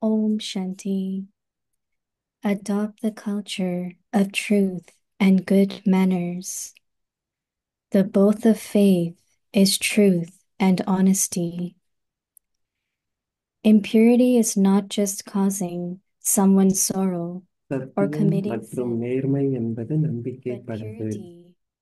Om Shanti. Adopt the culture of truth and good manners. The both of faith is truth and honesty. Impurity is not just causing someone sorrow or சத்தியம் committing மற்றும் sin, நேர்மை என்பது but நம்பிக்கைப்படகு. purity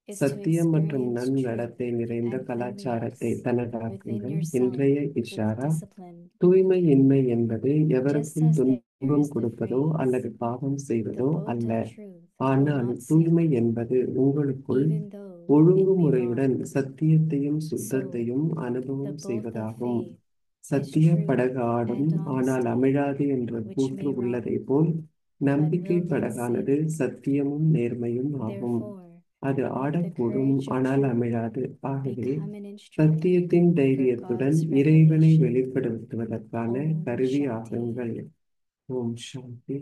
is to சத்தியம் மற்றும் experience truth நன்னடத்தை நிறைந்த and கலாச்சாரத்தை cleanliness within தனதாக்குங்கள். yourself இன்றைய with இஷாரா, discipline. தூய்மையின்மை என்பது Just எவருக்கும் as there துன்பம் is the கொடுப்பதோ phrase, அல்லது பாவம் the செய்வதோ boat அல்ல. of truth will ஆனால் not தூய்மை sink, என்பது உங்களுக்குள் even though it may ஒழுங்குமுறையுடன் rock. சத்தியத்தையும் So, சுத்தத்தையும் the அனுபவம் both of செய்வதாகும். faith is சத்திய truth படகு ஆடும் and ஆனால் honesty, அமிழாது என்ற which கூற்று may rock, உள்ளதை போல் but நம்பிக்கை will not படகானது sink. சத்தியமும் நேர்மையும் ஆகும். Therefore, அது the ஆடக்கூடும் courage of ஆனால் truth அமிழாது. ஆகவே become an instrument சத்தியத்தின் for தைரியத்துடன் God's இறைவனை revelation. வெளிப்படுத்துவதற்கான Om கருவி Shanti. ஆகுங்கள். ஓம் சாந்தி.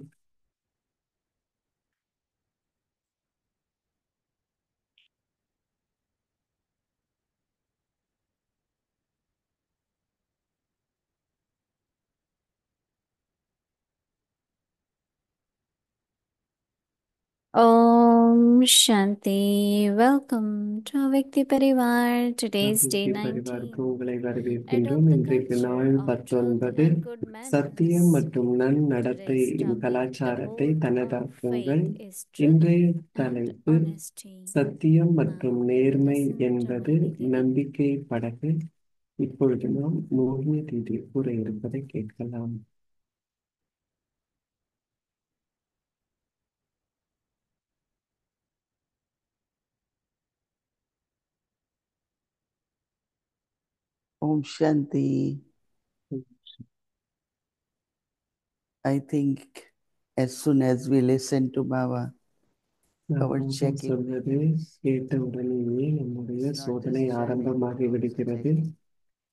Om Shanti. Welcome to Vikti Parivar. Today's day நம்பிக்கை பரிவாருக்கு 19. உங்களை வரவேற்கின்றோம். Adopt the இன்றைக்கு நாள் culture of truth 19. and good சத்தியம் manners. மற்றும் Today's நன்னடத்தையின் topic, the கலாச்சாரத்தை boat of தனதாக்குங்கள். faith is truth இன்றைய and தலைப்பு honesty. சத்தியம் Now, மற்றும் நேர்மை listen to என்பது my beginning. நம்பிக்கை படகு. இப்பொழுது நாம் மோகிய தீதி கூற இருப்பதை கேட்கலாம். Om Shanti. I think as soon as we listen to Baba, our Baba checking சொல்வது begins. கேட்ட உடனேயே நம்முடைய It's not சோதனை just chanting, ஆரம்பமாகி but also விடுகிறது. checking.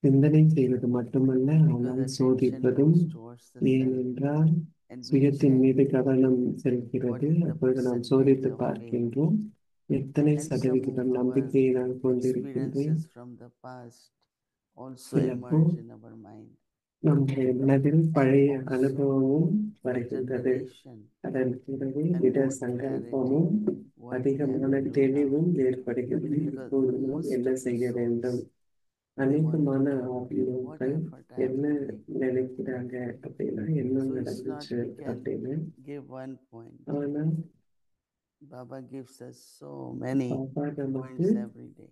சிந்தனை செய்வது மட்டுமல்ல, Because ஆனால் attention சோதிப்பதும். goes towards the self. ஏனென்றால் And we சுயத்தின் check மீது கவனம் what செலுகிறது. is the அப்பொழுது நாம் percentage சோதித்து of faith. பார்க்கின்றோம் எத்தனை And some சதவிகிதம் of our நம்பிக்கையை நான் கொண்டிருக்கின்றேன். experiences from the past also சிலப்போ emerge in our mind. நம்முடைய மனதில் And பழைய also அனுபவமும் வருகின்றது. determination அதன் பிறகு and திட more சங்கல்பமும் clarity what we have அதிகமான to do now. தெளிவும் ஏற்படுகிறது. Because இப்போது நாம் most என்ன of the செய்ய வேண்டும்? souls, they want to அநேகமான know what ஆத்மாக்கள் effort I have என்ன to make. நினைக்கிறாங்க அப்படின்னா, என்ன So it's not நடந்துச்சு we can அப்படின்னு. give one point. ஆனால் Baba gives us so many Baba நமக்கு points every day.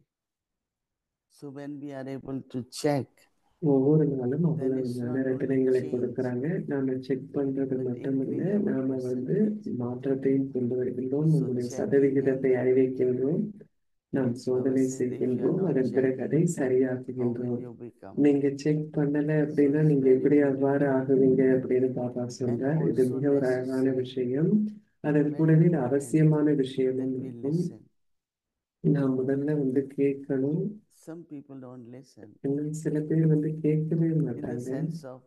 So when we are able to check, ஒவ்வொரு நாளும் then அவ்வளவு it's நல்ல not only ரத்தினங்களை change, கொடுக்குறாங்க. நாம செக் பண்றது but மட்டுமில்ல, increase our நாம percentage. மாற்றத்தையும் கொண்டு வருகின்றோம். So நம்முடைய checking சதவிகிதத்தை and அறிவிக்கின்றோம். நாம் Baba சோதனை said, if you are செய்கின்றோம். not அதன் பிறகு அதை checking, how will சரியாக்குகின்றோம். you become? நீங்க செக் பண்ணல So அப்படின்னா it's நீங்க very எப்படி அவ்வாறு beautiful. ஆகுவீங்க அப்படின்னு பாபா And சொல்றார். இது also மிக ஒரு அழகான necessary, விஷயம். அதன் very கூடவே இது important அவசியமான that விஷயமும் we இருக்கும். listen. நாம் முதல்ல கேட்கணும். Some people don't listen இன்னும் சில பேர் கேட்கவே in the மாட்டாங்க. sense of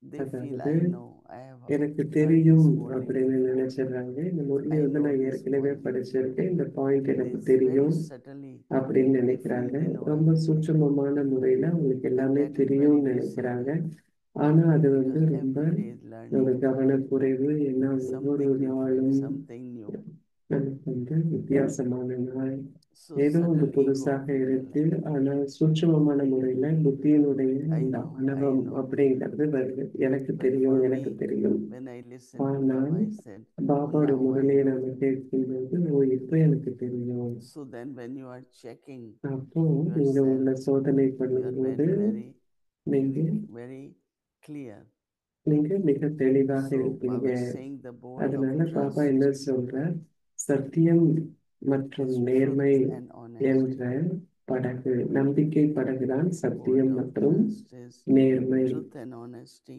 they feel, அதாவது I know, I have எனக்கு heard தெரியும் this wording அப்படின்னு before. நினைச்சிடுறாங்க. இந்த முறையை I know நான் this ஏற்கனவே point. படிச்சிருக்கேன். இந்த பாயிண்ட் எனக்கு This very தெரியும் subtly அப்படின்னு they feel நினைக்கிறாங்க. they know ரொம்ப everything. சூட்சமமான முறையில அவங்களுக்கு And எல்லாமே that is very தெரியும்னு நினைக்கிறாங்க. disorderly ஆனா அது because ரொம்ப every day is ஒரு learning. கவனக்குறைவு. ஏன்னா ஒவ்வொரு Something different, நாளும் something new. நமக்கு வித்தியாசமான நாள். So ஏதோ subtle ego புதுசாக feel இருக்கு. like, ஆனால் சூட்சமமான முறையில புத்தியினுடைய I இந்த know, I ஆணவம் know. அப்படிங்கிறது வருது. எனக்கு But தெரியும், for எனக்கு me, தெரியும். when I listened to ஆனால் Baba, I said, oh, பாபாவோட now I முரளியை know. நாம கேட்கும்போது, ஓ இப்போ எனக்கு தெரியும். So then when you are checking அப்போ நீங்க yourself, உங்களை சோதனை you are பண்ணும்போது நீங்க very clear. நீங்க மிக தெளிவாக So இருப்பீங்க. Baba is saying the boat of அதனால பாபா trust, என்ன சொல்றார்? சத்தியம் மற்றும் is நேர்மை truth and honesty. என்ற படகு, நம்பிக்கை படகுதான் The சத்தியம் boat of மற்றும் trust is நேர்மை. truth and honesty.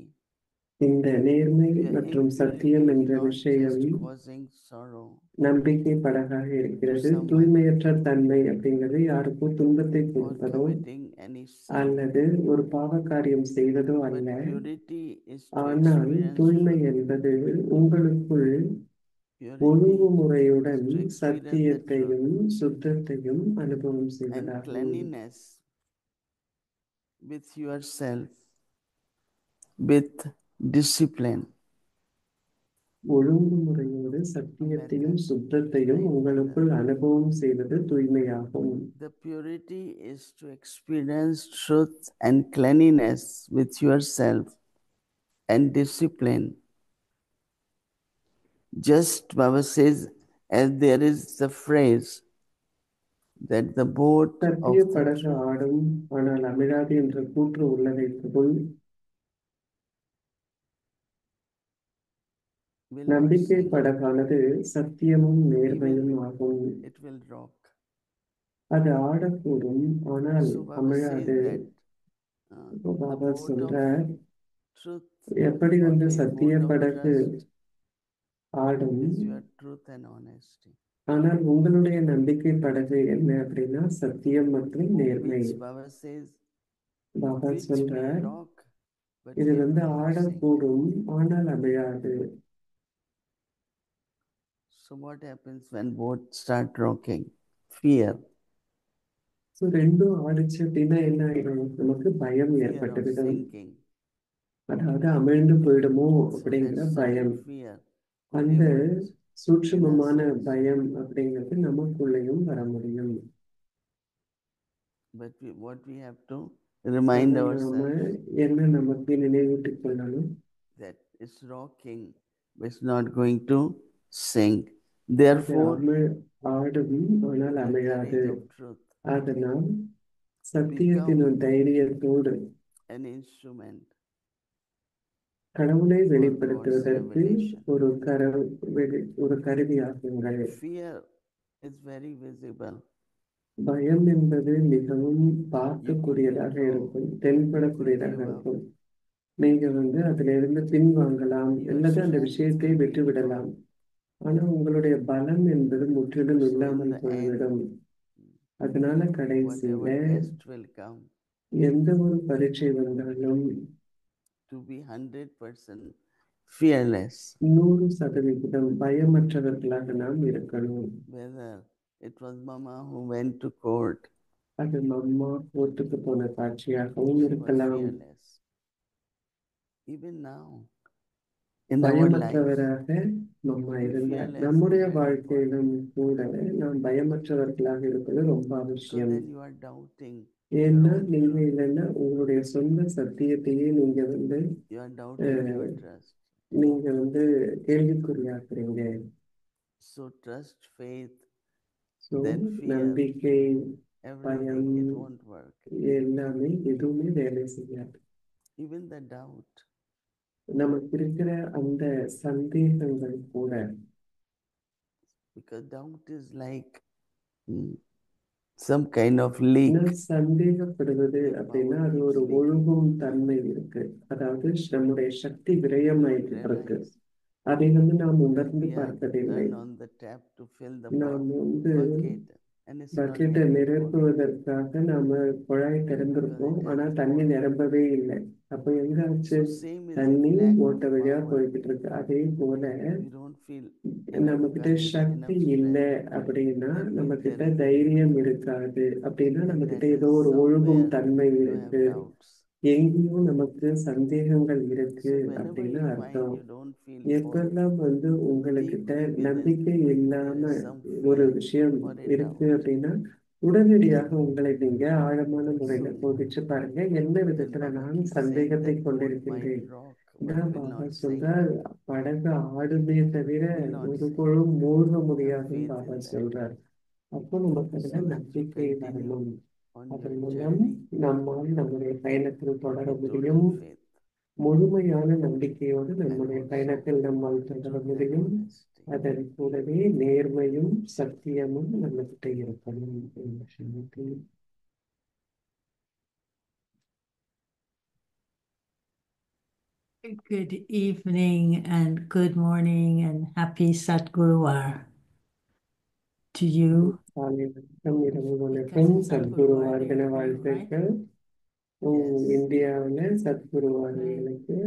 இந்த நேர்மை Your மற்றும் impurity சத்தியம் is என்ற not விஷயம் just causing sorrow நம்பிக்கை படகாக to இருக்கிறது. someone தூய்மையற்ற தன்மை அப்படிங்கிறது யாருக்கும் துன்பத்தை or கொடுப்பதோ committing any sin, அல்லது ஒரு பாவகாரியம் செய்வதோ but அல்ல. purity is to ஆனால் experience தூய்மை truth. என்பது உங்களுக்குள் Purity ஒழுங்குமுறையுடன் is to experience the truth. சத்தியத்தையும் சுத்தத்தையும் அனுபவம் And செய்வதாகும். cleanliness with yourself, with discipline, ஒழுங்குமுறையோடு சத்தியத்தையும் சுத்தத்தையும் உங்களுக்குள் அனுபவம் செய்வது தூய்மையாகும். the purity is to experience truth and cleanliness with yourself, and discipline. Just Baba says, as there is the phrase that the boat of Sathya the படகு truth ஆடும் ஆனால் அமிழாது என்ற கூற்று உள்ளதை போல் will not நம்பிக்கை sink, படகானது சத்தியமும் நேர்மையும் ஆகும். it will rock. அது ஆடக்கூடும் ஆனால் So Baba says அமிழாது. that the Baba boat of சொல்றார், truth, எப்படி or the Sathya boat of படகு trust ஆடும், is your truth and honesty, ஆனால் உங்களுடைய நம்பிக்கை படகு என்ன அப்படின்னா சத்தியம் மற்றும் நேர்மை. which Baba says, Baba which may சொல்றார், rock, but இது it will not sink. ஆடக்கூடும் ஆனால் அமிழாது. So what happens when boats start rocking? Fear. So ரெண்டும் ஆடிச்சு அப்படின்னா என்ன ஆயிடும், நமக்கு பயம் Fear of ஏற்பட்டுவிடும். sinking. அதாவது அமிழ்ந்து போயிடுமோ So அப்படிங்கிற that பயம். subtle fear could அந்த emerge. சூட்சுமமான in ourselves. பயம் அப்படிங்கிறது நமக்குள்ளேயும் வர முடியும். But what we have to remind நாம ourselves என்ன நமக்கு நினைவூட்டிக் கொள்ளணும், that it's rocking, but it's not going to sink. அது Therefore, ஆடும் ஆனால் the அமிழாது. courage of truth, அதனால் சத்தியத்தின் தைரியத்தோடு an instrument கடவுளை for God's வெளிப்படுத்துவதற்கு revelation. ஒரு கருவியாகுங்கள். Fear is very visible. பயம் என்பது மிகவும் பார்க்கக்கூடியதாக இருக்கும், தென்படக்கூடியதாக இருக்கும். நீங்க அதிலிருந்து பின்வாங்கலாம் அல்லது அந்த விஷயத்தை விட்டுவிடலாம். ஆனா உங்களுடைய பலம் என்பது முற்றிலும் இல்லாமல் போய்விடும். அதனால கடைசியில Whatever test will come, எந்த ஒரு பரீட்சை வந்தாலும் to be 100% fearless. 100% பயமற்றவர்களாக நாம் இருக்கணும். Whether it was Mama who went to court, அது அம்மா கோர்ட்டுக்கு போன காட்சியாகவும் she was இருக்கலாம். fearless. Even now, in our life, பயமற்றவராக நம்ம to be இருந்தார். fearless நம்முடைய is very வாழ்க்கையிலும் கூட நாம் பயமற்றவர்களாக இருப்பது ரொம்ப So அவசியம். then you are doubting. ஏன்னா நீங்க இல்லைன்னா உங்களுடைய சொந்த சத்தியத்தையே நீங்க You are doubting your trust. நீங்க கேள்விக்குறியாக்குறீங்க. So trust, faith, so then fear, நம்பிக்கை, everything, பயம் it won't work. எல்லாமே எதுவுமே வேலை செய்யாது. Even the doubt, நமக்கு இருக்கிற அந்த சந்தேகங்கள் கூட, because doubt is like some kind of leak. சந்தேகப்படுவது அப்படின்னா அது ஒரு ஒழுகும் தன்மை இருக்கு. அதாவது நம்முடைய சக்தி விரயமாயிட்டு இருக்கு. அதை நாம் உணர்ந்து பார்ப்பதில்லை. Turn on the tap to fill the நாம் bucket, and it's not பக்கெட்டை getting full. நிரப்புவதற்காக நாம குழாய் திறந்திருப்போம், ஆனா தண்ணி நிரம்பவே இல்லை. அப்ப எங்க ஆச்சு, So same is தண்ணி if lack ஓட்ட of வழியா power, போய்கிட்டு இருக்கு. அதே போல we don't feel நம்ம enough கிட்ட courage, சக்தி enough இல்லை strength, அப்படின்னா, then நம்ம if கிட்ட there is தைரியம் இருக்காது அப்படின்னா, then நம்ம that கிட்ட is ஏதோ ஒரு ஒழுகும் somewhere தன்மை you have இருக்கு, doubts. எங்கேயும் நமக்கு சந்தேகங்கள் இருக்கு So whenever அப்படின்னு you find அர்த்தம். you don't feel full, எப்பெல்லாம் உங்களுக்கிட்ட deeply within நம்பிக்கை இல்லாம there is some ஒரு fear விஷயம் or a இருக்கு doubt, அப்படின்னா, உடனடியாக உங்களை நீங்க ஆழமான முறையில So- சோதிச்சு பாருங்க, என்ன then விதத்துல Baba நான் keeps saying சந்தேகத்தை that boat கொண்டிருக்கின்றேன். might rock, but இதான் will பாபா not sink. சொல்றார், படகு ஆடுமே தவிர Will not ஒரு sink. பொழுதும் மூழ்க Have முடியாதுன்னு faith பாபா in that. சொல்றார். அப்போ நமக்கு So அதுல that you நம்பிக்கை continue வரணும். on அதன் your மூலம் journey நம்மால் நம்முடைய பயணத்தில் தொடர with முடியும். total faith முழுமையான நம்பிக்கையோடு and நம்முடைய also பயணத்தில் நம்மால் தொடர truth and முடியும். honesty. அதன் கூடவே நேர்மையும் சத்தியமும் நம்மகிட்ட இருக்கணும். Good evening and good morning and happy Satguruvar to you. காலை வணக்கம், இரவு வணக்கம், Because சத்குருவார் தின Satguruvar, வாழ்த்துக்கள். Yes. இந்தியாவில் சத்குருவார்களுக்கு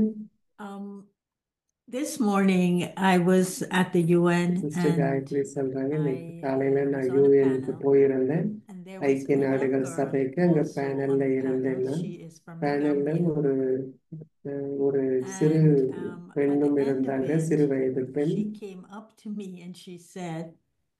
this morning I was at the UN sister and Gayathri சொல்றாங்க, இன்னைக்கு I காலையில நான் was on a யூஎனுக்கு panel போயிருந்தேன். and there was ஐக்கிய another நாடுகள் girl சபைக்கு அங்க also on பேனல்ல the panel. இருந்தேன்னா She is from the பேனல்ல Gambia. ஒரு சிறு And at the பெண்ணும் end of இருந்தாங்க, it, சிறு வயது பெண். she came up to me and she said,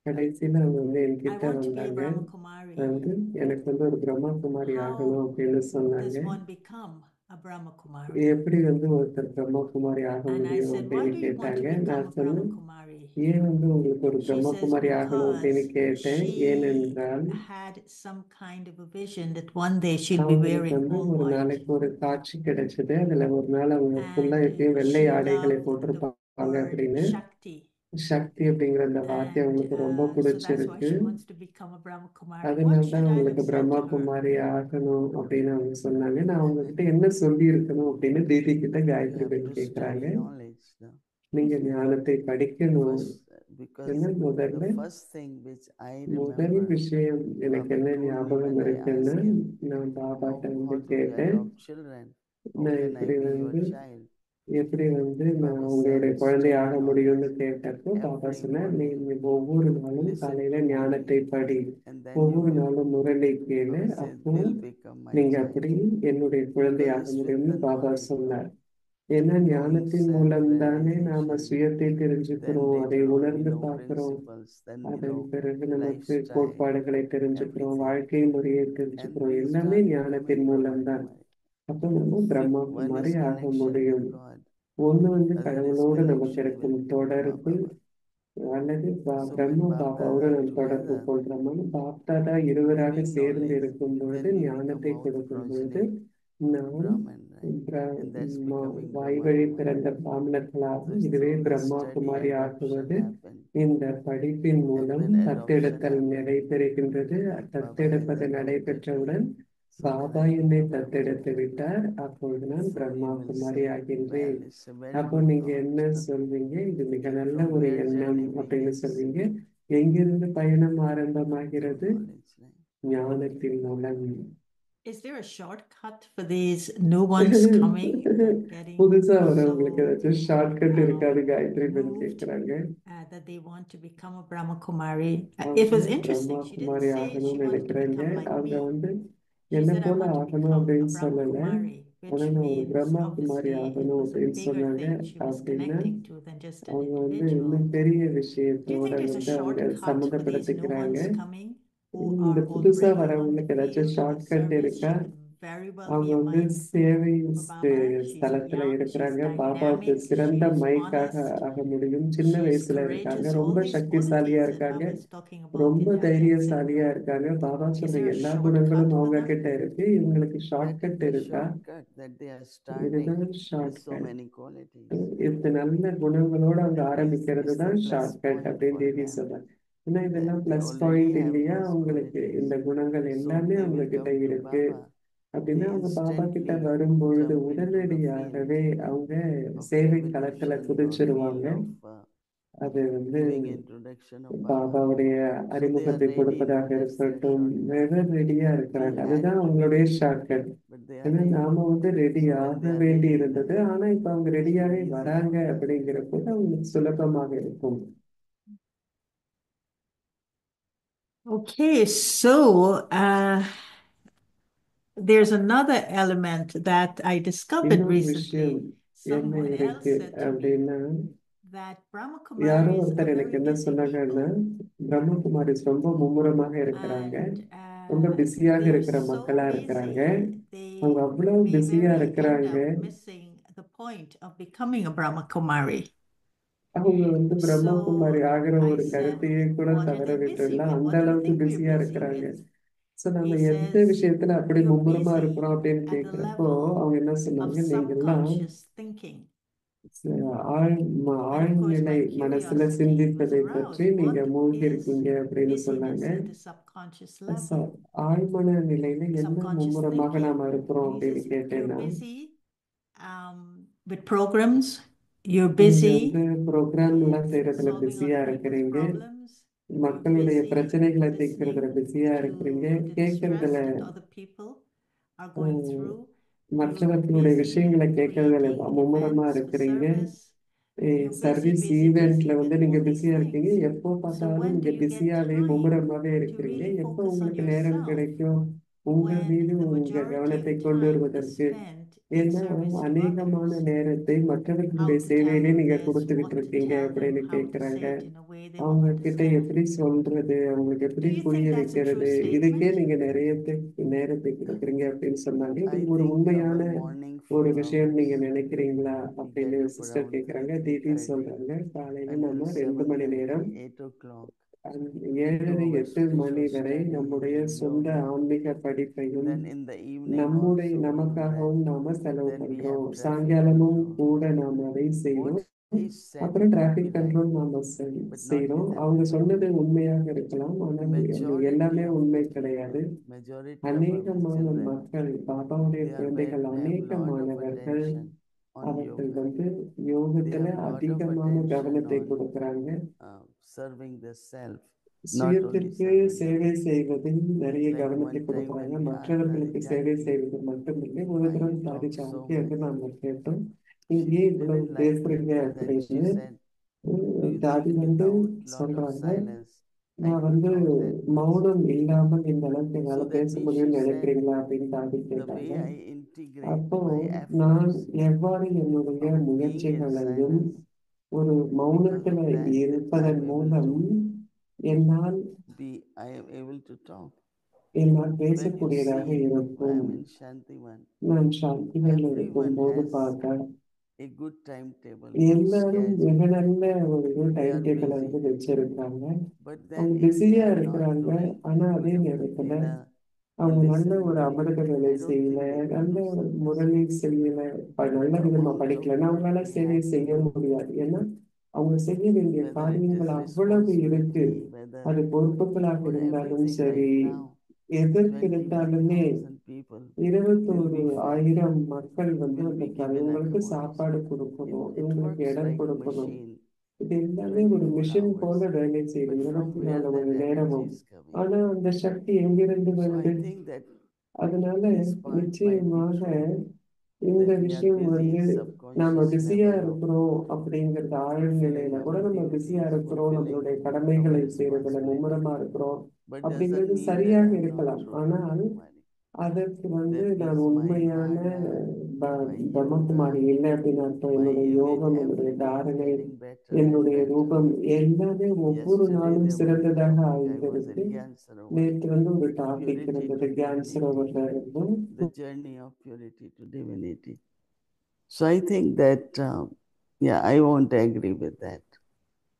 கடைசியில அவங்க வந்து I என்கிட்ட want to be a வந்தாங்க, Brahma Kumari. வந்து எனக்கு வந்து ஒரு பிரம்மா குமாரி How ஆகணும் அப்படின்னு does சொன்னாங்க. one become a Brahma Kumari? எப்படி வந்து ஒருத்தர் பிரம்மா குமாரி ஆக And I முடியும் said, why அப்படின்னு do you want to கேட்டாங்க. become நான் a Brahma சொன்னேன், Kumari? ஏன் வந்து உங்களுக்கு ஒரு She பிரம்மா says, குமாரி ஆகணும் அப்படின்னு because கேட்டேன். she ஏனென்றால் had some kind of a vision that one day she'll be அவங்களுக்கு wearing வந்து all ஒரு white. நாளைக்கு ஒரு காட்சி கிடைச்சது. அதுல ஒரு நாள் அவங்க ஃபுல்லா And எப்பயும் வெள்ளை she ஆடைகளை loved the போட்டிருப்பாங்க word அப்படின்னு. Shakti. சக்தி அப்படிங்கிற அந்த வார்த்தை And அவங்களுக்கு ரொம்ப so that's why பிடிச்சிருக்கு. she wants to become a Brahma Kumari. What அதனால should தான் I have உங்களுக்கு said பிரம்மா to her? குமாரி ஆகணும் அப்படின்னு அவங்க சொன்னாங்க. நான் அவங்ககிட்ட என்ன சொல்லி இருக்கணும் அப்படின்னு தீதி கிட்ட You காயத்ரி have பெண் to கேட்கிறாங்க. study knowledge. No? நீங்க ஞானத்தை படிக்கணும். Because என்ன the முதல்ல first thing which I முதல் remember, விஷயம் எனக்கு Baba என்ன told me ஞாபகம் when I இருக்குன்னா, asked him, நான் how, பாபாட்ட வந்து how to கேட்டேன், adopt children, how நான் can I எப்படி be your வந்து child? எப்படி வந்து நான் Baba உங்களுடைய said, குழந்தை study ஆக முடியும்னு knowledge கேட்டப்போ பாபா every சொன்னார், நீ morning, ஒவ்வொரு நாளும் listen காலையில to ஞானத்தை Murli, படி, and then you ஒவ்வொரு will, நாளும் முரளி கேளு, Baba said, அப்போ will become my நீங்க child. அப்படி என்னுடைய குழந்தை Because ஆக it's with முடியும்னு the பாபா knowledge, சொன்னார். ஏன்னா knowing ஞானத்தின் மூலம் தானே நாம self-realization, சுயத்தை then தெரிஞ்சுக்கிறோம், அதை later on we உணர்ந்து know பார்க்கிறோம். principles, then we அதன் know பிறகு நமக்கு lifestyle, கோட்பாடுகளை தெரிஞ்சுக்கிறோம், everything. வாழ்க்கை முறையை And தெரிஞ்சுக்கிறோம். we எல்லாமே start ஞானத்தின் becoming Brahma மூலம்தான். Kumari. அப்போ நம்ம பிரம்மா One குமாரி is ஆக connection முடியும். with God, ஒண்ணு வந்து other is கடவுளோடு நமக்கு connection இருக்கும் with தொடர்பு, Baba. அல்லது So when பிரம்ம Bap பாபாவோடு Dada நாம் தொடர்பு together கொள்றோம். பாப்தாதா இருவராக giving சேர்ந்து knowledge, இருக்கும் பொழுது, then we ஞானத்தை become கொடுக்கும் பொழுது, mouth-progeny நாம் Brahman, right? And that's becoming Brahma வாய்வழி Kumari. பிறந்த So பிராமணர்களாகும். it's இதுவே through the Brahma study Kumari adoption ஆகுவது. happen. இந்த படிப்பின் And மூலம் when adoption தத்தெடுத்தல் happen, நடைபெறுகின்றது. Baba has தத்தெடுப்பது adopted நடைபெற்றவுடன் me. So then Baba I என்னை become Brahma தத்தெடுத்து Kumari. விட்டார். அப்பொழுது நான் So Brahma you will Kumari say, ஆகின்றேன். well, it's a very அப்போ good நீங்க thought. என்ன சொல்வீங்க? இது மிக நல்ல From ஒரு where எண்ணம் journey அப்படின்னு begins? சொல்வீங்க. எங்கிருந்து பயணம் Through ஆரம்பமாகிறது? knowledge, right? ஞானத்தின் மூலம். Is there a shortcut for these new ones coming and getting புதுசா so வரவங்களுக்கு ஏதாச்சும் ஷார்ட்கட் இருக்காது? காயத்ரி பெண் moved கேட்கிறாங்க. that they want to become a Brahma Kumari? It அவங்க was Brahma interesting. She didn't Kumari say she ஆகணும்னு wanted to நினைக்கிறாங்க. become like அவங்க me. வந்து She என்ன said, I போல want to ஆகணும் become a அப்படின்னு Brahma சொல்லல. Kumari, which ஆனா நான் ஒரு means Brahma Kumari obviously it ஆகணும் was a அப்படின்னு bigger சொன்னாங்க. thing she was அப்படின்னா connecting to than just an அவங்க வந்து individual. இன்னும் பெரிய Do you விஷயத்தோட think there's a வந்து அவங்க shortcut for these new சம்மந்தப்படுத்திக்கிறாங்க. ones coming who இந்த are புதுசா already on the வரவங்களுக்கு ஏதாச்சும் field of ஷார்ட்கட் service? இருக்கா? She can very well அவங்க be a வந்து mic சேவை for Baba. She's ஸ்தலத்துல young, she's இருக்கிறாங்க. பாபாவுக்கு dynamic, சிறந்த she's மைக்காக honest, ஆக முடியும். சின்ன she's வயசுல இருக்காங்க. courageous. All ரொம்ப these சக்திசாலியா qualities that இருக்காங்க. Baba is talking about ரொம்ப in that தைரியசாலியா encyclical. இருக்காங்க. பாபா Is சொல்ற there a எல்லா shortcut குணங்களும் for அவங்க them? கிட்ட இருக்கு. இவங்களுக்கு That is ஷார்ட்கட் the இருக்கா? shortcut that they are starting இதுதான் with so shortcut. many qualities. இது நல்ல குணங்களோட அவங்க It's ஆரம்பிக்கிறது the தான் plus ஷார்ட்கட் point அப்படின்னு for தேவி them சொல்றாங்க. ஏன்னா that இதெல்லாம் they plus already point have இல்லையா? those உங்களுக்கு qualities. இந்த குணங்கள் So எல்லாமே they அவங்க will கிட்ட come to இருக்கு. Baba. அப்படின்னா They அவங்க பாபா கிட்ட instantly வரும்பொழுது jump into the field உடனடியாகவே அவங்க of சேவை களத்துல evolution or குதிச்சிருவாங்க. field of அது வந்து giving introduction of Baba. பாபாவுடைய So they are அறிமுகத்தை ready. கொடுப்பதாக That's their இருக்கட்டும், shortcut. ரெடியா We இருக்கிறாங்க. had அதுதான் to be அவங்களுடைய ready, shortcut. but they are ஏன்னா ready. நாம வந்து ரெடி So when ஆக they are வேண்டி ready, இருந்தது. then ஆனா இப்ப அவங்க it's so ரெடியாவே easy. வராங்க அப்படிங்கிற போது அவங்களுக்கு சுலபமாக இருக்கும். Okay, so there's another element that I discovered இன்னொரு விஷயம் recently. என்ன Someone else இருக்கு said to me அப்படின்னா, that Brahma யாரோ Kumaris ஒருத்தர் are எனக்கு very என்ன busy சொன்னாங்கன்னா, people, பிரம்மகுமாரிஸ் ரொம்ப மும்முரமாக இருக்கிறாங்க, and ரொம்ப பிஸியாக they're இருக்கிற so மக்களா இருக்கிறாங்க. busy, அவங்க they அவ்வளவு may பிஸியா very end இருக்கிறாங்க. up missing the point of becoming a Brahma Kumari. அவங்க வந்து So பிரம்மகுமாரி ஆகிற I ஒரு said, கருத்தையே கூட what are தவற they busy விட்டுடலாம். with? அந்த What do you அளவுக்கு think we're பிஸியா busy இருக்கிறாங்க. with? சோ நம்ம He எந்த says, விஷயத்துல அப்படி you're மும்முரமா busy இருக்கிறோம் அப்படின்னு at the கேக்குறப்போ level அவங்க என்ன of சொன்னாங்க, நீங்க எல்லாம் subconscious thinking. ஆழ் And of course, ஆழ்நிலை my மனசுல curiosity was சிந்திப்பதை aroused. பற்றி நீங்க What மூழ்கி is இருக்கீங்க அப்படின்னு busyness சொன்னாங்க. at the subconscious level? ஆழ்மன நிலையில என்ன Subconscious மும்முரமாக thinking. நாம இருக்கிறோம் And he அப்படின்னு says, you're கேட்டேன்னா, busy with programs, you're நீங்க busy வந்து ப்ரோக்ராம் எல்லாம் with செய்யறதுல solving பிஸியா other people's இருக்கிறீங்க, problems, you're மக்களுடைய busy பிரச்சனைகளை தீர்க்கறதுல listening பிஸியா இருக்கிறீங்க, to the distress கேட்கறதுல that other people are going through. You're மற்றவர்களுடைய busy விஷயங்களை கேட்கறதுல creating மும்முரமா events for இருக்கிறீங்க, service. You're busy, service busy, ஈவெண்ட்ல busy வந்து with நீங்க all these பிஸியா இருக்கீங்க. things. எப்போ So பார்த்தாலும் when do நீங்க you get பிஸியாவே time மும்முரமாவே to இருக்கிறீங்க. really எப்போ focus on உங்களுக்கு நேரம் yourself கிடைக்கும் உங்கள் when மீது the உங்க majority கவனத்தை of கொண்டு time is வருவதற்கு? spent in ஏன்னா service of அநேகமான others? நேரத்தை மற்றவர்களுடைய How to tell சேவையிலே them நீங்க this, கொடுத்துக்கிட்டு what to இருக்கீங்க tell them, அப்படின்னு how to கேட்குறாங்க. say it in a way they will அவங்க கிட்ட understand. எப்படி சொல்றது, அவங்களுக்கு Do எப்படி you புரிய think that's a true வைக்கிறது, இதுக்கே statement? நீங்க நிறைய நேரத்தை கொடுக்குறீங்க அப்படின்னு சொன்னாங்க. I இது ஒரு think உண்மையான our morning ஒரு few விஷயம் நீங்க hours நினைக்கிறீங்களா we அப்படின்னு get up சிஸ்டர் around கேட்குறாங்க. 3, தீதி 3:30 சொல்றாங்க காலையில until நம்ம 2 மணி நேரம் 7:30, 8 o'clock. 7:30 our 8 மணி spiritual வரை study நம்முடைய and சொந்த yoga. ஆன்மீக படிப்பையும் Then in the evening நம்முடைய also we do that. நமக்காகவும் நாம செலவு Then we have பண்றோம். traffic சாயங்காலமும் control. கூட நாம அதை செய்றோம். What he said அப்புறம் could be traffic right, control நாம but not செய்றோம். with அவங்க சொன்னது everybody. உண்மையாக இருக்கலாம், ஆனால் அது Majority எல்லாமே of உண்மை the கிடையாது. people, majority of our அநேகமான children, மக்கள், பாபாவுடைய they குழந்தைகள், have lot of அநேகமானவர்கள் attention on அவர்கள் yoga. வந்து They யோகத்துல have lot of அதிகமான attention கவனத்தை on கொடுக்கறாங்க. serving the self, not only சுயத்திற்கு serving சேவை others. செய்வதில் நிறைய Like கவனத்தை one time கொடுக்கறாங்க. when we asked மற்றவர்களுக்கு Radhi சேவை Janki, செய்வது மட்டுமில்லை. ஒரு why தடவை you தாடி talk so ஜானகி much, என்று நாம கேட்டோம். she இங்கே இவ்வளவு didn't like it. பேசுறீங்க Then she அப்படின்னு said, do you தாடி think வந்து without lot of சொல்றாங்க, silence I நான் could வந்து talk that much? மௌனம் இல்லாமல் இந்த அளவுக்கு என்னால So that பேச means she முடியும்னு said, நினைக்கிறீங்களா அப்படின்னு தாடி the கேட்டாங்க. way I integrate அப்போ my நான் efforts எவ்வாறு என்னுடைய of being in முயற்சிகளையும் silence, ஒரு because மௌனத்துல of that இருப்பதன் I'm able மூலம் to என்னால் I am able to talk. என்னால் When you பேசக்கூடியதாக see, I இருக்கும். am in Shantivan, நான் சாந்திகள் everyone இருக்கும்போது has பார்த்தா a good timetable, good எல்லாரும் schedule. மிக நல்ல ஒரு They டைம் are டேபிள busy. வந்து வச்சிருக்காங்க. But அவங்க then if they பிஸியா are not இருக்கிறாங்க. doing ஆனா அதே Bhajan நேரத்துல Kirtana or அவங்க நல்ல listening ஒரு to அமிர்த Kirtan, வேலை I don't செய்யல, think they could நல்ல do ஒரு service. முரளி செய்யல, நல்ல The விதமா amount of படிக்கலன்னா work அவங்களால they சேவை have to செய்ய do, முடியாது. ஏன்னா அவங்க செய்ய வேண்டிய whether it is காரியங்கள் அவ்வளவு இருக்கு. responsibility, whether அது பொறுப்புகளாக for இருந்தாலும் everything சரி, right now, எதற்கு எடுத்தாலுமே 21,000 people will 21,000 be fed, மக்கள் வந்து will be வந்திருக்காங்க. given இவங்களுக்கு accommodation. சாப்பாடு கொடுக்கணும், It இவங்களுக்கு works இடம் like a கொடுக்கணும். machine, இது எல்லாமே ஒரு 24 மிஷின் போல hours. வேலை செய்யுது But from 24 where that money energy நேரமும். is coming? ஆனா அந்த சக்தி எங்கிருந்து So I வருது? think that அதனால this part might be நிச்சயமாக true, இந்த that we are விஷயம் busy வந்து நம்ம subconscious பிஸியா level of இருக்கிறோம் அப்படிங்கிறது ஆழ்நிலையில fulfilling கூட our நம்ம பிஸியா duties, இருக்கிறோம், நம்மளுடைய fulfilling கடமைகளை our செய்யறதுல மும்முரமா responsibility. இருக்கிறோம் But doesn't அப்படிங்கிறது mean that சரியாக I'm not இருக்கலாம். true ஆனால் Brahmakumari. அதற்கு வந்து That நான் means my உண்மையான dharana, my பிரம்மகுமாரி yoga, இல்லை அப்படின்னு அர்த்தம். my என்னுடைய image, யோகம், என்னுடைய every day is தாரணை, getting better and என்னுடைய better. ரூபம் எல்லாமே ஒவ்வொரு Yesterday நாளும் there was a சிறந்ததாக topic, I ஆகிட்டு was இருக்கு. at Gyan Sarovar, நேற்று வந்து ஒரு டாபிக் purity இருந்தது, to கேன் divinity, சரோவர்ல இருந்தும். the journey of purity to divinity. So I think that, yeah, I won't agree with that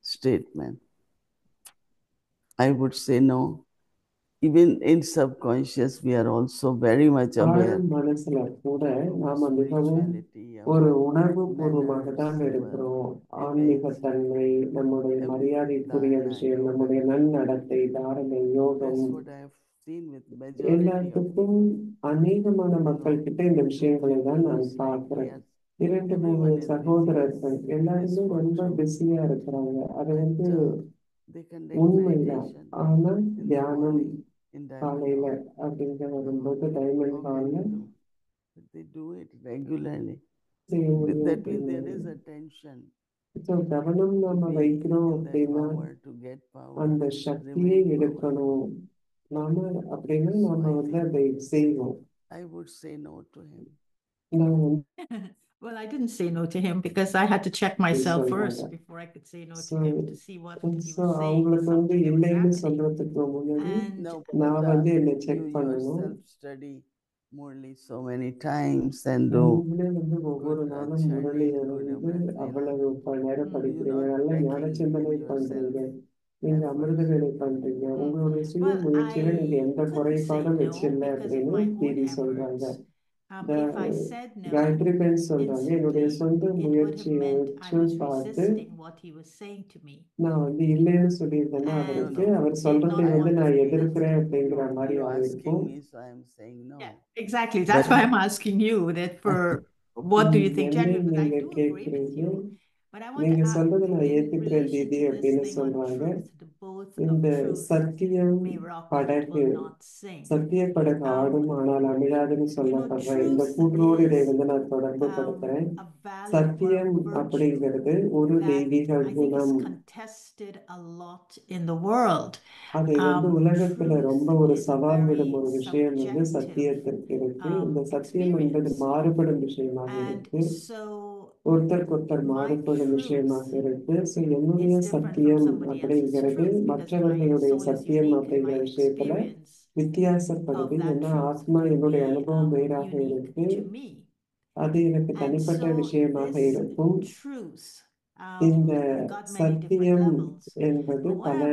statement. I would say no. Even in subconscious, we are also very much aware ஆழ் மனசுல கூட of our நாம மிகவும் spirituality, ஒரு our உணர்வு பூர்வமாக manners, தான் our இருக்கிறோம். image, ஆன்மீகத்தன்மை, நம்முடைய every மரியாதைக்குரிய dharana, விஷயம், yoga. நம்முடைய நன்னடத்தை, தாரணை, யோகம், That's what I have seen with majority of எல்லாத்துக்கும் people. அநேகமான மக்கள் கிட்ட இந்த Two விஷயங்களை தான் நான் figures like பார்க்கிறேன். yes, 2 everyone is busy. சகோதரர்கள் This எல்லாருமே for ரொம்ப true. பிஸியா இருக்கிறாங்க. அது And வந்து they conduct உண்மைதான். meditation ஆனா in the தியானம் morning in Diamond காலையில Hall. அப்படிங்க No, வரும்போது டைமண்ட் how can ஹால்ல you do? But they do it regularly. செய்ய முடியும் That means அப்படின்னு. there is attention ஸோ கவனம் to நாம be வைக்கிறோம் in that அப்படின்னா power, to get power, அந்த to சக்தியை remain power. எடுக்கணும் நாம அப்படின்னா So நாம I வந்து think அதை செய்வோம். I would say no to him. நான் வந்து Well, I didn't say no to him because I had to check myself சொல்றாங்க. first before I could say no to him to see what he so was saying was அவங்களுக்கு வந்து something that was இல்லைன்னு happening. சொல்றதுக்கு முன்னாடி And Now, நான் Punda, வந்து என்னை check you பண்ணணும். yourself study Murli so many times and do நீங்களே வந்து ஒவ்வொரு good நாளும் chanting, முரளியை good வந்து Amrit அவ்வளவு நேரம் You're படிக்கிறீங்க, not நல்ல ஞான backing சிந்தனை in பண்றீங்க, yourself நீங்க efforts. அமிர்த வேலை பண்றீங்க, உங்களுடைய சுய well, முயற்சியில நீங்க I எந்த couldn't say குறைபாடும் no வச்சிடல because of அப்படின்னு my own தீதி சொல்றாங்க. efforts. If I said no, Gayatri பெண் சொல்றாங்க, என்னுடைய instantly, சொந்த it would have முயற்சியை meant I வச்சு was பார்த்து resisting what he was saying to me. நான் வந்து இல்லைன்னு சொல்லியிருந்தேன்னா And அவருக்கு No, அவர் did சொல்றதை not வந்து want நான் to எதிர்க்கிறேன் listen. அப்படிங்கிற no, மாதிரி you're ஆயிருக்கும். asking me, so I'm saying no. Yeah, exactly. That's But why I'm asking you that for what do you think, என்னை January? Because I நீங்க do agree with கேட்கிறீங்க, you. But I want நீங்க to சொல்றதை நான் in ஏத்துக்கிறேன் relation Didi to this அப்படின்னு thing on சொல்றாங்க. truth, the both இந்த of truth சத்தியம் may rock but படகு will not sink. சத்திய படகு ஆடும் ஆனால் அமிழாதுன்னு சொல்லப்படுற இந்த Truth கூற்றோடு இதை is நான் தொடர்பு படுத்துறேன். a value or சத்தியம் a virtue அப்படிங்கிறது ஒரு that தெய்வீக I think is குணம். contested a lot in the world. அதை உலகத்துல ரொம்ப Truth ஒரு is சவால் very விடும் ஒரு விஷயம் subjective சத்தியத்திற்கு இருக்கு. இந்த சத்தியம் என்பது experience. மாறுபடும் விஷயமாக And இருக்கு. so ஒருத்தருக்கொருத்தர் my மாறுபடும் விஷயமாக truth இருக்கு. ஸோ என்னுடைய is different from சத்தியம் somebody else's அப்படிங்கிறது truth because my மற்றவர்களுடைய soul is சத்தியம் unique and அப்படிங்கிற my விஷயத்துல experience வித்தியாசப்படுது. of that ஏன்னா truth ஆத்மா will என்னுடைய be அனுபவம் வேறாக unique இருக்கு. to me. அது எனக்கு And தனிப்பட்ட so விஷயமாக this இருக்கும். truth இந்த got many different சத்தியம் levels. என்பது But பல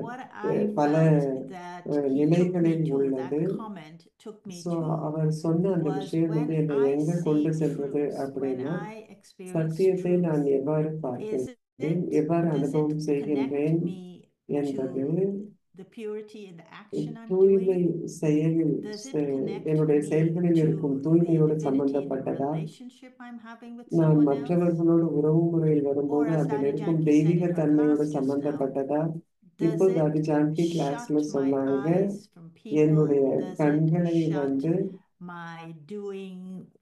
what I பல felt that he took me நிலைகளில் to, உள்ளது. that comment took me so to, அவர் சொன்ன அந்த was விஷயம் when என்னை I எங்க see கொண்டு சென்றது truth, when அப்படின்னா I experience சத்தியத்தை நான் truth, எவ்வாறு is பார்க்கிறேன், it, எவ்வாறு does அனுபவம் it செய்கின்றேன் connect me என்பது to the purity in the action I'm தூய்மை doing? செயலில் Does it connect என்னுடைய me செயல்களில் to இருக்கும் the தூய்மையோடு divinity in the சம்பந்தப்பட்டதா, relationship I'm having with நான் someone else? மற்றவர்களோடு உறவு முறையில் Or வரும்போது as அதில் Dadi இருக்கும் Janki said தெய்வீக in her தன்மையோடு class just now, சம்பந்தப்பட்டதா. does இப்போ தாதி it ஜான்கி கிளாஸ்ல shut my சொன்னாங்க, eyes from என்னுடைய people? Does it கண்களை shut my doing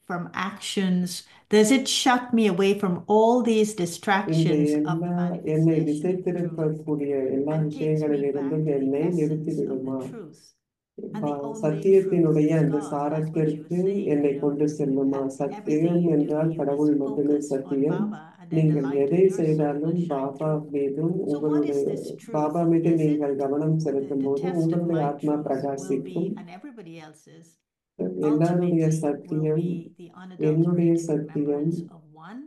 from actions? Does it shut me away from all these இந்த distractions of the என்னை manifestation திசை of truth திருப்பக்கூடிய எல்லா and takes me back விஷயங்களிலிருந்தும் to the என்னை essence of நிறுத்திவிடுமா? the truth? And the only truth சத்தியத்தினுடைய is அந்த God. That's what சாரத்திற்கு you're saying, என்னை கொண்டு செல்லுமா? சத்தியம் என்றால் கடவுள் மட்டுமே சத்தியம். நீங்கள் எதை செய்தாலும் பாபா மீதும் So what உங்களுடைய is this truth? பாபா மீது Is it நீங்கள் கவனம் செலுத்தும் the போது test of உங்களுடைய my ஆத்மா truth will பிரகாசிக்கும். be, and everybody else's, எல்லாருடைய ultimately will சத்தியம், be the என்னுடைய unadulterated சத்தியம் remembrance of one,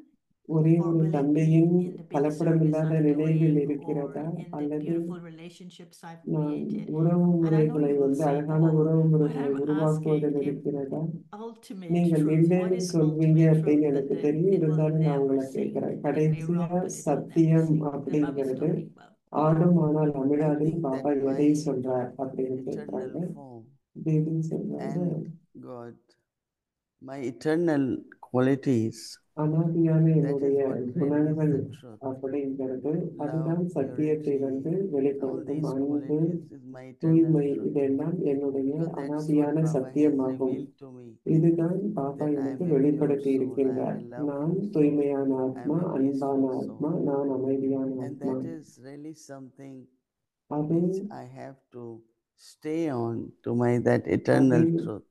ஒரே or ஒரு will it be தந்தையின் in the big கலப்படமில்லாத service I'm நினைவில் doing, or இருக்கிறதா, in the அல்லது beautiful relationships I've நான் created? உறவு And I know முறைகளை you will say அழகான no, உறவு but முறைகளை I'm உருவாக்குவதில் asking if இருக்கிறதா? ultimate நீங்கள் truth, what இல்லைன்னு is சொல்வீங்க ultimate அப்படின்னு truth? எனக்கு That தெரியும், it will இருந்தாலும் நான் never உங்களை sink. கேட்கிறேன். It may கடைசியா rock, but it will never சத்தியம் sink. The Baba is அப்படிங்கிறது talking about. ஆடும் ஆனால் I அமிழாதுன்னு think பாபா that எதை my சொல்றார் அப்படின்னு eternal கேட்கிறாங்க. form தேவி சொல்றாங்க, and God, my eternal qualities, அனாதியான that is என்னுடைய what reveals குணங்கள் the truth. அப்படிங்கிறது அதுதான் Love, சத்தியத்தை purity, all வெளிப்படுத்தும். these அன்பு, qualities is my eternal தூய்மை, truth. இதெல்லாம் என்னுடைய Because that's அனாதியான what Baba has சத்தியமாகும். revealed to me. இதுதான் பாபா That I எனக்கு am a pure வெளிப்படுத்தி soul, I am இருக்கின்றார். a நான் loveful soul, தூய்மையான I am ஆத்மா, a அன்பான peaceful ஆத்மா, soul. நான் அமைதியான And ஆத்மா. that is really something அது which I have to stay on to my that eternal அதில் truth.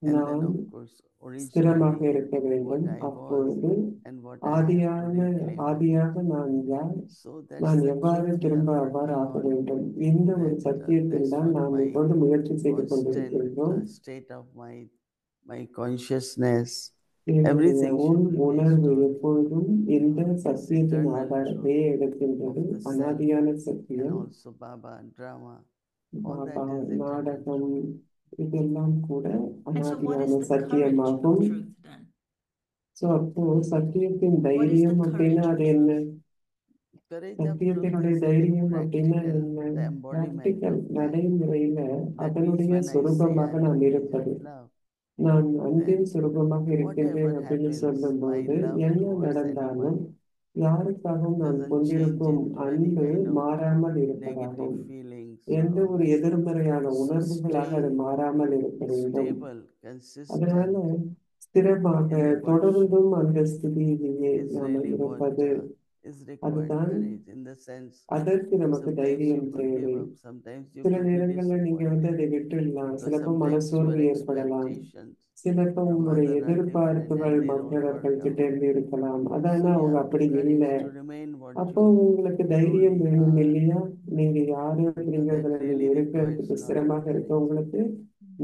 And then நான் of course ஸ்திரமாக originally இருக்க வேண்டும். what I was அப்பொழுது and what I have to reclaim. ஆதியாக நான் யார், So that's நான் the எவ்வாறு truth we திரும்ப are அவ்வாறு working ஆக on. வேண்டும். இந்த ஒரு That சத்தியத்தில் that's தான் what நாம் my இப்பொழுது முயற்சி செய்து constant கொண்டிருக்கின்றோம். state of my consciousness, என்னுடைய everything should be உணர்வு based on எப்பொழுதும் இந்த this சத்தியத்தின் eternal ஆதாரத்தையே truth எடுக்கின்றது. of the self அனாதியான and சத்தியம், also Baba, drama, all Baba, that is eternal நாடகம், truth. இதெல்லாம் கூட And so what is அனாதியான the courage of சத்தியமாகும். truth then? So அப்போ சத்தியத்தின் What is the தைரியம் அப்படின்னா courage of அது என்ன? Courage of truth சத்தியத்தினுடைய is தைரியம் அப்படின்னா practical, என்ன? the embodiment practical of that. நடைமுறையில That means அதனுடைய when I say சொரூபமாக I am நாம் peace இருப்பது. and love, நான் அன்பின் then சுரூபமாக இருக்கின்றேன் whatever அப்படின்னு happens, my சொல்லும்போது love என்ன towards நடந்தாலும் anyone யாருக்காகவும் நான் doesn't change கொண்டிருக்கும் into any அன்பு kind of மாறாமல் negative இருப்பதாகும். feelings எந்த or all ஒரு this. எதிர்மறையான So உணர்வுகளாக அது staying மாறாமல் இருக்க வேண்டும். stable, அதனால consistent ஸ்திரமாக in the one தொடர்ந்தும் அந்த ஸ்திதியிலேயே is நாம really what இருப்பது, is required அதுதான் courage in the sense அதற்கு நமக்கு sometimes you தைரியம் could தேவை. give up, sometimes you சில could be நேரங்கள்ல நீங்க disappointed அதை விட்டுடலாம், because சிலப்போ sometimes மனசோர்வு your ஏற்படலாம், expectations சிலப்போ from உங்களுடைய other are different எதிர்பார்ப்புகள் and they don't மற்றவர்கள் work கிட்ட out. இருந்து இருக்கலாம். So அதான you அவங்க have the அப்படி இல்லை. courage to remain what அப்போ you உங்களுக்கு தைரியம் truly வேணும் are. இல்லையா? நீங்க யாரு So that அப்படிங்கறதுல நீங்க really requires இருக்கிறதுக்கு a lot of ஸ்திரமாக இருக்க courage. உங்களுக்கு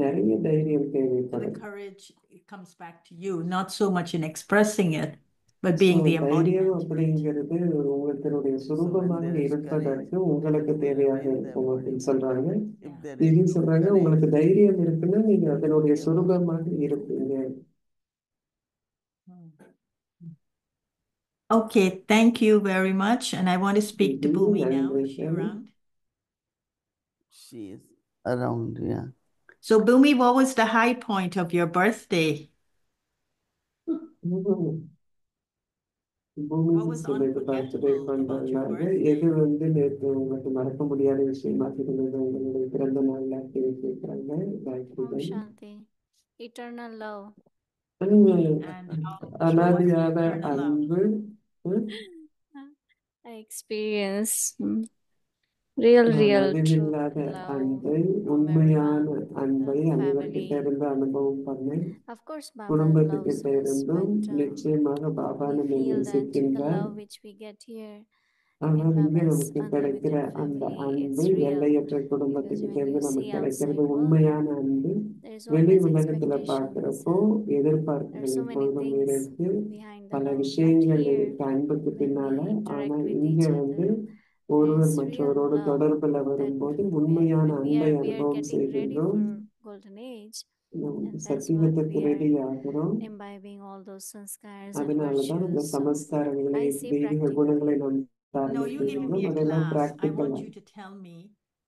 நிறைய தைரியம் So the தேவைப்படும். courage it comes back to you, not so much in expressing it, but so being the தைரியம் embodiment. அப்படிங்கிறது உங்களுடைய So when சுரூபமாக there is courage, இருப்பதற்கு உங்களுக்கு then you தேவையாக remain the இருக்கும் அப்படின்னு embodiment. சொல்றாங்க. If there is இது no சொல்றாங்க, courage, உங்களுக்கு தைரியம் இருக்குன்னா நீங்க அதனுடைய give up. சுரூபமாக இருப்பீங்க. Okay, thank you very much. And I want to speak to இது Bhumi now. Is she நன்றிகள். around? She is around, yeah. So Bhumi, what was the high point of your birthday? பூமி What was system இது birthday unforgettable about your கொண்டாடினாங்க. எது birthday? வந்து நேற்று உங்களுக்கு மறக்க முடியாத விஷயமாக இருந்தது உங்களுடைய பிறந்த நாள் அப்படின்னு கேட்குறாங்க Om காயத்ரிகள். Shanti. Eternal love. And what was அனாதியான eternal love? அன்பு. I experienced real true அளவில்லாத love அன்பை, from உண்மையான everyone in அன்பை the அனைவர்கிட்ட family. இருந்து அனுபவம் பண்ணேன். Of course, Baba குடும்பத்துக்கிட்ட loves us, இருந்தும் but நிச்சயமாக பாபா we நம்மை feel that the நேசிக்கின்றார். love which we get here in ஆனால் இங்கே Baba's நமக்கு கிடைக்கிற unlimited அந்த family, அன்பு it's real. எல்லையற்ற Because குடும்பத்துக்கிட்ட when இருந்து you நமக்கு see கிடைக்கிறது outside world, உண்மையான அன்பு. there is வெளி always உலகத்துல expectations பார்க்கிறப்போ and there எதிர்பார்ப்புகள் are so many எப்பொழுதும் things இருக்கு, behind the பல love. But விஷயங்கள் here, இருக்கு அன்புக்கு when பின்னால. we ஆனா interact with இங்க each வந்து other, ஒருவர் there's real மற்றவரோடு love தொடர்புல that வரும்போது when உண்மையான we அன்பை are அனுபவம் getting ready செய்கின்றோம். for golden age, and that's what சத்தியத்துக்கு we are ரெடி ஆகிறோம். imbibing all those sanskars and அதனாலதான் இந்த virtues. So சமஸ்காரங்களை, I see தெய்வீக practically குணங்களை நாம் No, தாரணை you're giving செய்கின்றோம். me a அதெல்லாம் class. I பிராக்டிக்கலா. want you to tell me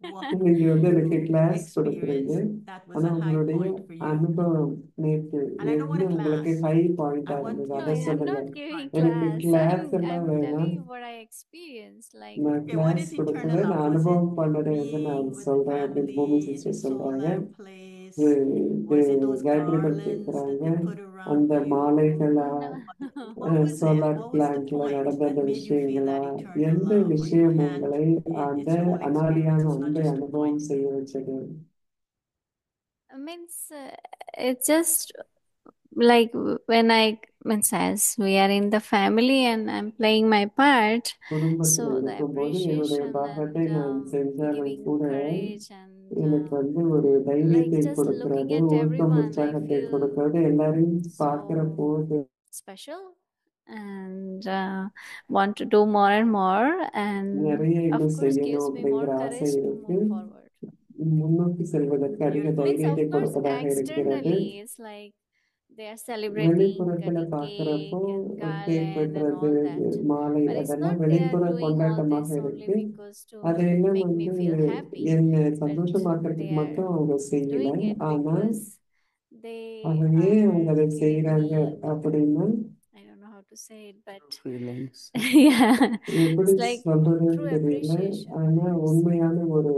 what நீங்க வந்து எனக்கு you கிளாஸ் கொடுக்குறீங்க. experienced that was ஆனா a high உங்களுடைய point for you. அனுபவம் நேற்று And I don't want என்ன a உங்களுக்கு class. ஹை பாயிண்டா I want இருந்தது, you no, அதை to I'm சொல்லுங்க. not giving எனக்கு class. கிளாஸ் எல்லாம் I'm வேணாம். telling you what I experienced. Like நான் Okay, what class is eternal கொடுக்கல, love? நான் Was it அனுபவம் பண்ணதை வந்து நான் being with the சொல்றேன் அப்படின்னு பூமி family in a சிஸ்டர் சொல்றாங்க. solar place? இது Was it those காயத்ரிகள் garlands that கேட்கிறாங்க, they put around அந்த you? மாலைகளா, What was it? Solar What was the பிளான்ட்ல point நடந்த that அந்த made you feel விஷயங்களா, that eternal எந்த love where you விஷயம் had உங்களை அந்த it's your whole அனாதியான experience, not அன்பை just a அனுபவம் point? செய்ய வச்சது? means it's just like when I means as we are in the family and I'm playing my part, குடும்பத்துல so the இருக்கும்போது என்னுடைய appreciation பாகத்தை and நான் செஞ்சாலும் giving கூட courage and எனக்கு வந்து ஒரு like தைரியத்தை just looking கொடுக்கிறது, at ஊக்கம் everyone, I உற்சாகத்தை feel கொடுக்கிறது, எல்லாரையும் பார்க்கிற so போது special and want to do more and more, and நிறைய of இன்னும் course செய்யணும் gives me more அப்படிங்கிற ஆசை courage to இருக்கு. move forward. முன்னோக்கி செல்வதற்கு அதிக Beautiful. Means தைரியத்தை of course கொடுப்பதாக இருக்கிறது. externally it's like they are celebrating, வெளிப்புறத்துல cutting பார்க்கிறப்போ cake and cake garland and வெட்டுறது, all that, மாலை, but it's அதெல்லாம் not they are வெளிப்புற doing all கொண்டாட்டமாக this only இருக்கு. because to அதையெல்லாம் make வந்து me feel happy, என்னை but சந்தோஷமாக்குறதுக்கு they மட்டும் are அவங்க செய்யல. doing it ஆனா because they அவங்க ஏன் அவங்க are அதை giving செய்யறாங்க me, அப்படின்னா, I don't know how to say it, but feelings. yeah, எப்படி it's like சொல்றதுன்னு true தெரியல. appreciation. ஆனா உண்மையான ஒரு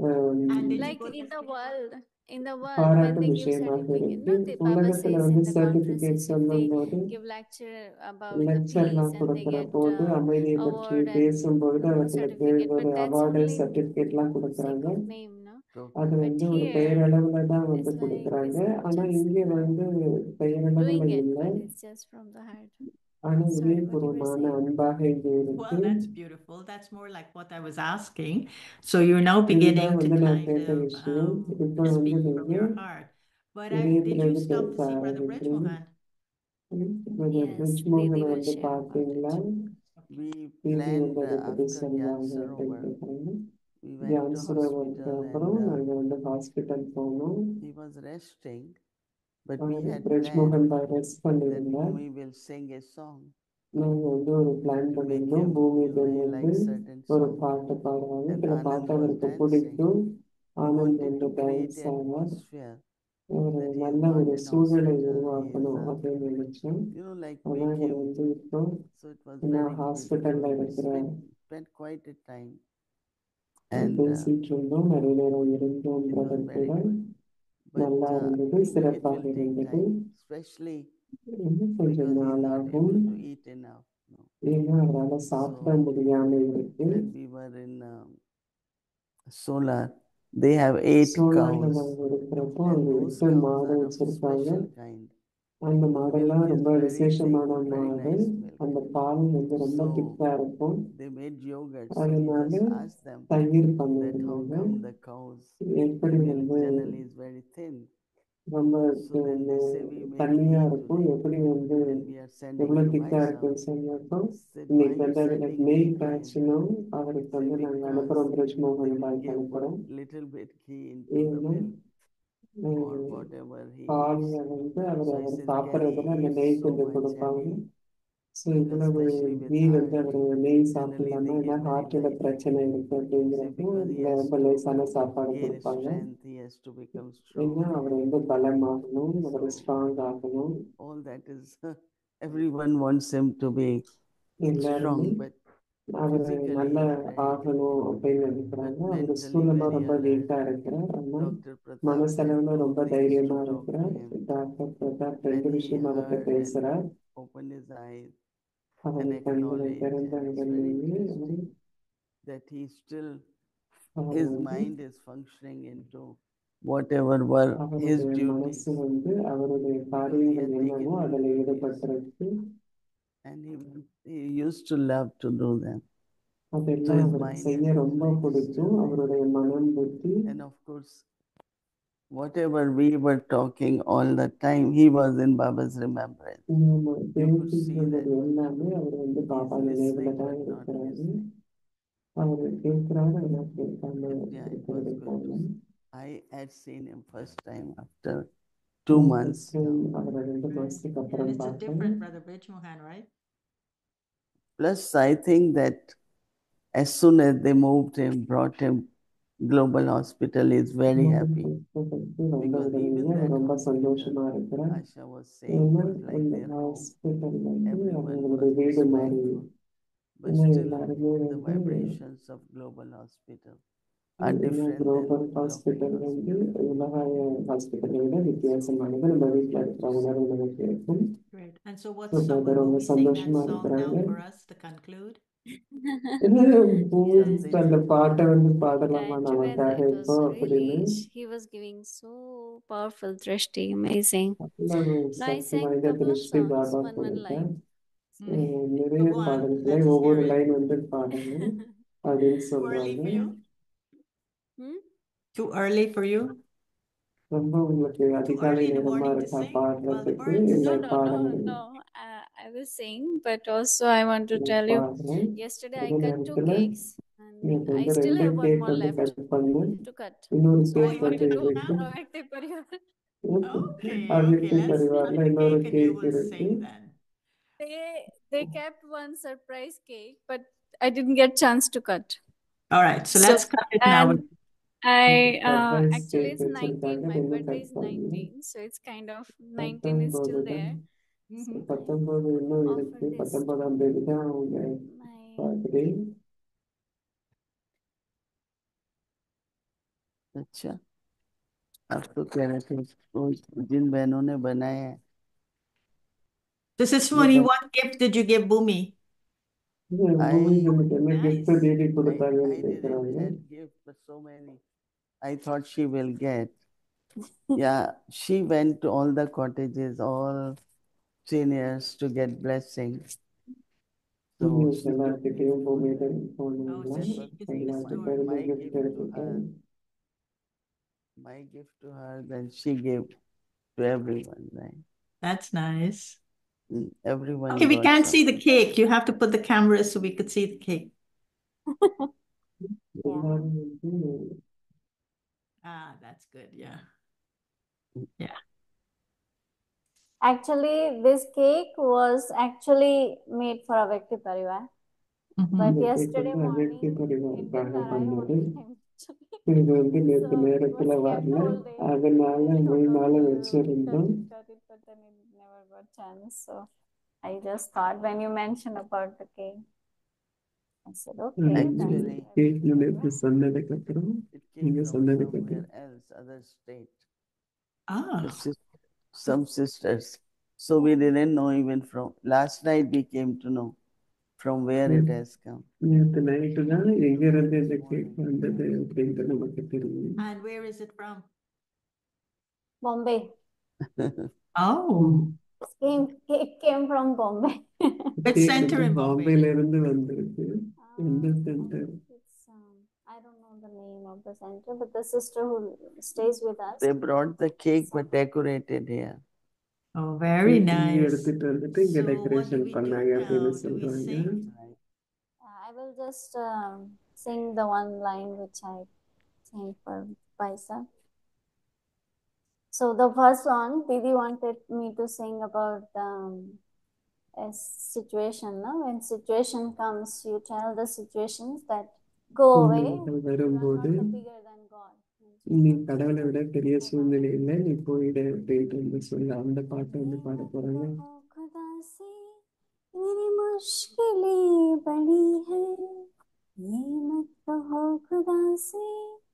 And did you Like put in the world, when பாராட்டும் they give விஷயமாக certificate, இருக்கு. Baba உலகத்துல says வந்து in the certificate conferences, if சொல்லும் they போது, give lecture about the peace லெக்சர்லாம் and they கொடுக்கிற get போது அமைதியை பற்றி award and பேசும்பொழுது அவர்களுக்கு certificate, ஒரு but that's award, only சர்டிபிகேட்லாம் sake கொடுக்குறாங்க. of name, no? அது But வந்து ஒரு here பெயரளவுல தான் வந்து it's like கொடுக்குறாங்க. it's ஆனா not இங்கே just வந்து பெயரளவுல doing it, இல்லை, but it's just from the heart. ஆனா Sorry, what you were இதயபூர்வமான saying? அன்பாக இங்கே well, இருக்கு. that's beautiful. That's more like what I was asking. So you're now beginning இதுதான் to வந்து நான் kind கேட்ட of விஷயம். இப்போ வந்து speak from நீங்க your heart. But did you இதயத்திலிருந்து stop பேச to see Brother ஆரம்பிக்கிறீங்க. Brejmohan? Yes, பிரிஜ்மோகனை Didi will வந்து share about பார்த்தீங்களா? it. We டிவி planned வந்து அதை பற்றி after சொல்லுவாங்க Gyan அப்படின்னு Sarovar. கேட்குறாங்க. We went to ஜான்சரோவருக்கு hospital அப்புறம் and நாங்கள் வந்து ஹாஸ்பிட்டல் போனோம். he was resting, but we had Brijmohan planned rest that பண்ணியிருந்தார். Bhumi will sing a song நாங்கள் வந்து ஒரு பிளான் to make பண்ணியிருந்தோம். him, பூமி he பெண் வந்து likes certain ஒரு song. பாட்டு பாடுவாங்க. And சில Anand பாட்டு was அவருக்கு dancing. பிடிக்கும். We ஆனந்த் wanted வந்து to create டான்ஸ் an ஆனார். atmosphere ஒரு that he is நல்ல not ஒரு in சூழலை hospital, he உருவாக்கணும் is, அப்படின்னு நினைச்சோம். like ஆனா make அவர் him, வந்து இப்போ so it was நான் very ஹாஸ்பிட்டல்ல beautiful. We இருக்கிறேன் spent quite a time and பேசிட்டு இருந்தோம். நிறைய நேரம் இருந்தோம். it was பிரதர் very கூட good. But நல்லா இருந்தது, it சிறப்பாக will take இருந்தது. time, especially இன்னும் கொஞ்சம் because he is not நாளாகும், able to eat enough. No. ஏன்னா அவரால் சாப்பிட So முடியாம இருக்கு. when we were in Solar, they have 8 சோலார்ல cows, நாங்கள் இருக்கிறப்போ and அங்க those 8 cows மாடு are of வச்சிருக்காங்க. special kind. அந்த The மாடெல்லாம் milk is ரொம்ப very விசேஷமான thick, very மாடு. nice milk. அந்த பால் வந்து ரொம்ப So திக்கா இருக்கும். they made yogurt. So we அதனால just asked them தயிர் that how பண்ணிருந்தாங்க. come the cows' எப்படி milk வந்து generally is very thin. ரொம்ப So then they say we made தண்ணியா ghee இருக்கும், today எப்படி வந்து and we are sending எவ்வளவு to திக்கா my son. இருக்குன்னு சொன்னப்போ Said, why இன்னைக்கு you வந்து அதுல sending நெய் ghee to him? காய்ச்சணும், அவருக்கு Say, வந்து நாங்க because அனுப்புறோம், they பிரிஜ்மோகன் will பாய்க்கு give அனுப்புறோம். little bit ghee into the ஏன்னா milk or whatever he eats. பால்ல வந்து அவர் So he அவர் says, can சாப்பிட்றதுல he அந்த eat நெய் so கொஞ்சம் much கொடுப்பாங்க. heavy? ஸோ இவ்வளவு Especially with கீ வந்து heart. அவர் நெய் Generally சாப்பிடலாமா, they ஏன்னா give very ஹார்ட்டில் light. பிரச்சனை இருக்கு Say, அப்படிங்கிறப்போ because he has ரொம்ப to லேசான சாப்பாடு gain கொடுப்பாங்க. strength, he has to become ஏன்னா strong. அவர் வந்து பலமாகணும், அவர் So ஸ்ட்ராங் ஆகணும். all that is everyone wants him to be எல்லாருமே strong, but அவரு physically நல்லா he's very ஆகணும் weak, அப்படின்னு but நினைக்கிறாங்க. அவர் mentally ஸ்கூல்லமா very ரொம்ப alert. வீக்கா இருக்கிறார். ஆனா Dr. Pratap went மனசளவுல to ரொம்ப place தைரியமா to talk to இருக்கிறார். him. டாக்டர் பிரதாப் When ரெண்டு he விஷயம் அவர்கிட்ட heard and பேசுறார். opened his eyes our and கண்களை acknowledged, திறந்த and it's very உடனேயே interesting that he still, our his வந்து mind is functioning into whatever were his அவருடைய duties. மனசு வந்து அவருடைய Because he காரியங்கள் had taken என்னவோ new அதில் duties ஈடுபட்டிருக்கு. and he used to love to do them. So அதெல்லாம் his அவருக்கு mind செய்ய is ரொம்ப like பிடிக்கும். still there. அவருடைய மனம் புத்தி And of course, whatever we were talking all the time, he was in Baba's remembrance. நம்ம You could பேசிட்டு see இருந்தது that எல்லாமே அவர் வந்து he's பாபா நினைவுல listening தான் but not இருக்கிறாரு. listening. அவர் கேட்கிறாரு, ஆனால் கேட்காம Yeah, it was இருக்கிறது good போல. to see. I had seen him first time after 2 months. அவரை 2 மாசத்துக்கு Yeah, அப்புறம் it's a பார்த்தேன். different Brother Bridge Mohan, right? Plus, I think that as soon as they moved him, brought him Global Hospital, is very happy. Because even that ரொம்ப hospital, சந்தோஷமா இருக்கிறார். Asha was saying, ஏன்னா was like அந்த their home. Hospital வந்து Everyone அவங்களுடைய was வீடு மாதிரி. respectful. But ஏன்னா still, எல்லாருமே the வந்து vibrations of Global Hospital are ஏன்னா different than global Lokai hospital வந்து Hospital. உலகாய ஹாஸ்பிட்டலை விட வித்தியாசமானது. நம்ம வீட்டில் இருக்கிற உணர்வு நமக்கு இருக்கும். Great. And so what So, song brother will ரொம்ப Bhumi sing that சந்தோஷமா song now இருக்கிறாங்க. for us to conclude? அந்த பாட்டை வந்து பாடலாமா Jayendra, நமக்காக it இப்போ was அப்படின்னு really, he was giving so powerful drishti, amazing. அவ்வளவு Now I சக்தி sang வாய்ந்த couple of திருஷ்டி songs, பாபா one கொடுத்தார். line. நிறைய Go on, பாடல்களை let's ஒவ்வொரு hear it. லைன் வந்து பாடணும் அப்படின்னு Too early சொல்றாங்க. for you? Hmm? Too early for you? ரொம்ப உங்களுக்கு Too அதிகாலை early in the நேரமா morning to இருக்கா sing while the பாடுறதுக்கு? birds? இல்லை No. பாடல்கள் I will sing, but also I want to tell you, பாடுறேன். yesterday I அதே cut 2 நேரத்துல cakes and நேற்று I வந்து still 2 have one cake more வந்து left கட் பண்ணேன். to cut. இன்னொரு So I கேக் want வந்து to do இருக்கு. Avakti Parivar. Okay, அவ்யக்தி let's பரிவாரில் cut the இன்னொரு cake and you cake will இருக்கு. sing then. They kept one surprise cake, but I didn't get chance to cut. All right, so let's cut it now. And Surprise actually cake it's வச்சிருக்காங்க. 19. My இன்னும் birthday cut is பண்ணல. 19, so it's kind of 19 is 19 still தான். there. 19 இன்னும் Offer இருக்கு. this 19ஆம் தேதி தான் அவங்க my birthday. अच्छा, आप तो कह रहे थे वो जिन बहनों ने बनाया है. So Sismoni, what gift did you give Bhumi? பூமிக்கு என்ன gift தேடி I கொடுத்தாங்கன்னு didn't கேட்கிறாங்க. have gifts, but so many. I thought she will get. Yeah, she went to all the cottages, all seniors to get blessings. So she took me. எல்லார்கிட்டையும் பூமியில Oh, போனீங்களா? so she is the எல்லார்கிட்ட store. இருந்து My gift gift to எடுத்துட்டேன். her. My gift to her, then she gave to everyone, right? That's nice. Everyone Okay, we got can't see the something. cake. You have to put the camera so we could see the cake. எல்லாரும் வந்து Ah, that's good. Yeah. Yeah. Actually, this cake was actually made for Avakti Parivar. But இந்த cake yesterday வந்து morning, அவ்யக்தி it didn't பரிவாருக்காக arrive on பண்ணது. time. இது வந்து நேற்று So it நேரத்துல was kept வரல. all day. அதனால I முழு thought நாளும் of வச்சிருந்தோம். cut it, but then it never got chance. So I just thought when you mentioned about the cake, I said, okay. Actually, cake நேற்று சொன்னதுக்கு அப்புறம் it came நீங்க from சொன்னதுக்கு somewhere அப்புறம் else, other state. Ah. Some sisters. So we didn't know even from last night we came to know from where it has come. நேற்று night தான் எங்க இருந்து இந்த கேக் வந்தது அப்படின்ட்டு நமக்கு தெரியும். And where is it from? Bombay. Oh, Cake came from Bombay. which cake center வந்து in Bombay? பாம்பேல இருந்து வந்திருக்கு. எந்த centre? I don't know the name of the center, but the sister who stays with us. They brought the cake but decorated here. Oh, very cake இங்க nice. எடுத்துட்டு வந்துட்டு இங்க So what do decoration we do பண்ணாங்க அப்படின்னு now? Do we சொல்றாங்க. sing? I will just sing the one line which I sang for Paisa. So the first song, Didi wanted me to sing about a situation. No? When situation comes, you tell the situations that go away. You are வரும்போது not bigger than God. நீ கடவுளை விட பெரிய சூழ்நிலை இல்லை, நீ போயிடு அப்படின்ட்டு வந்து சொல்ல அந்த பாட்டை வந்து பாட போறாங்க. मुश्किलें बड़ी है, ये मत कहो खुदा से